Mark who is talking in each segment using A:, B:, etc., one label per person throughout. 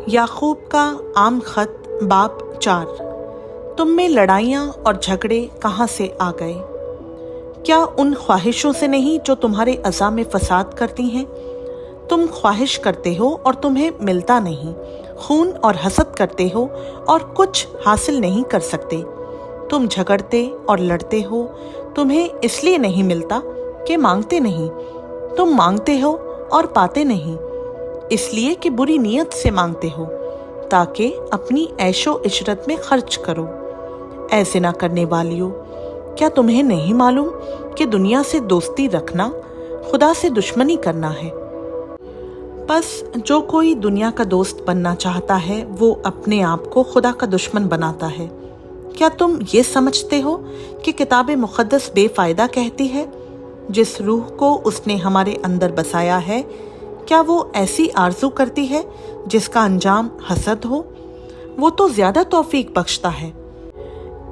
A: याकूब का आम खत बाब 4। तुम में लड़ाइयाँ और झगड़े कहाँ से आ गए? क्या उन ख्वाहिशों से नहीं जो तुम्हारे अज़ा में फसाद करती हैं? तुम ख्वाहिश करते हो और तुम्हें मिलता नहीं, खून और हसद करते हो और कुछ हासिल नहीं कर सकते। तुम झगड़ते और लड़ते हो, तुम्हें इसलिए नहीं मिलता कि मांगते नहीं। तुम मांगते हो और पाते नहीं, इसलिए कि बुरी नीयत से मांगते हो, ताकि अपनी ऐशो इशरत में खर्च करो। ऐसे ना करने वालियों, क्या तुम्हें नहीं मालूम कि दुनिया से दोस्ती रखना खुदा से दुश्मनी करना है? बस जो कोई दुनिया का दोस्त बनना चाहता है वो अपने आप को खुदा का दुश्मन बनाता है। क्या तुम ये समझते हो कि किताब मुक़द्दस बेफ़ायदा कहती है? जिस रूह को उसने हमारे अंदर बसाया है, क्या वो ऐसी आरज़ू करती है जिसका अंजाम हसद हो? वो तो ज़्यादा तौफीक बख्शता है।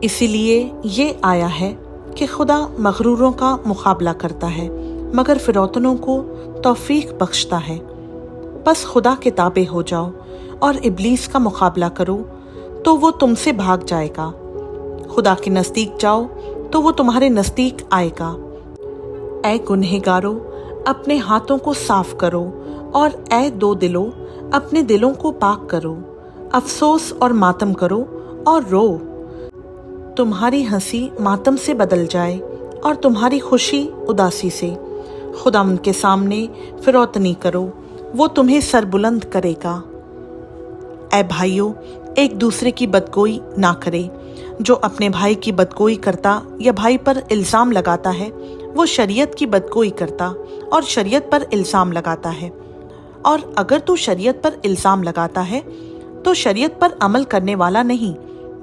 A: इसीलिए ये आया है कि खुदा मगरूरों का मुकाबला करता है, मगर फिरौतनों को तौफीक बख्शता है। बस खुदा के ताबे हो जाओ और इब्लीस का मुकाबला करो तो वो तुमसे भाग जाएगा। खुदा के नज़दीक जाओ तो वो तुम्हारे नज़दीक आएगा। ऐ गुनहगारों, अपने हाथों को साफ करो, और ऐ दो दिलों, अपने दिलों को पाक करो। अफसोस और मातम करो और रो। तुम्हारी हंसी मातम से बदल जाए और तुम्हारी खुशी उदासी से। खुदा उनके सामने फिरौतनी करो, वो तुम्हें सरबुलंद करेगा। ऐ भाइयों, एक दूसरे की बदगोई ना करे। जो अपने भाई की बदगोई करता या भाई पर इल्ज़ाम लगाता है, वो शरीयत की बदगोई करता और शरीयत पर इल्ज़ाम लगाता है। और अगर तू शरीयत पर इल्ज़ाम लगाता है तो शरीयत पर अमल करने वाला नहीं,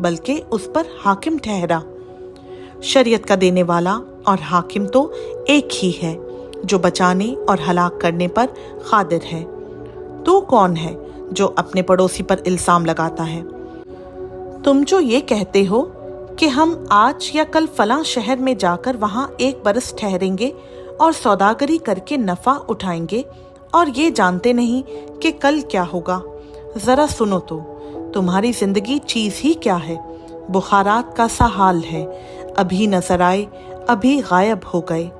A: बल्कि उस पर हाकिम ठहरा। शरीयत का देने वाला और हाकिम तो एक ही है, जो बचाने और हलाक करने पर कादिर है। तू कौन है जो अपने पड़ोसी पर इल्ज़ाम लगाता है? तुम जो ये कहते हो कि हम आज या कल फलां शहर में जाकर वहां एक बरस ठहरेंगे और सौदागरी करके नफ़ा उठाएंगे, और ये जानते नहीं कि कल क्या होगा। ज़रा सुनो तो, तुम्हारी जिंदगी चीज़ ही क्या है? बुखारात का सा हाल है, अभी नजर आए अभी गायब हो गए।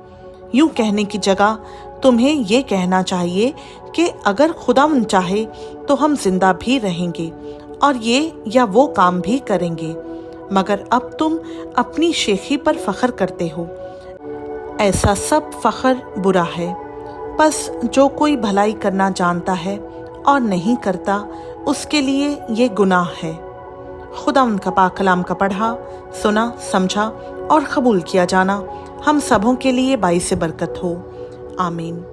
A: यूं कहने की जगह तुम्हें ये कहना चाहिए कि अगर खुदा चाहे तो हम जिंदा भी रहेंगे और ये या वो काम भी करेंगे, मगर अब तुम अपनी शेखी पर फख्र करते हो। ऐसा सब फख्र बुरा है। बस जो कोई भलाई करना जानता है और नहीं करता, उसके लिए ये गुनाह है। खुदा उनका पाक कलाम का पढ़ा, सुना, समझा और कबूल किया जाना हम सबों के लिए बाइस बरकत हो। आमीन।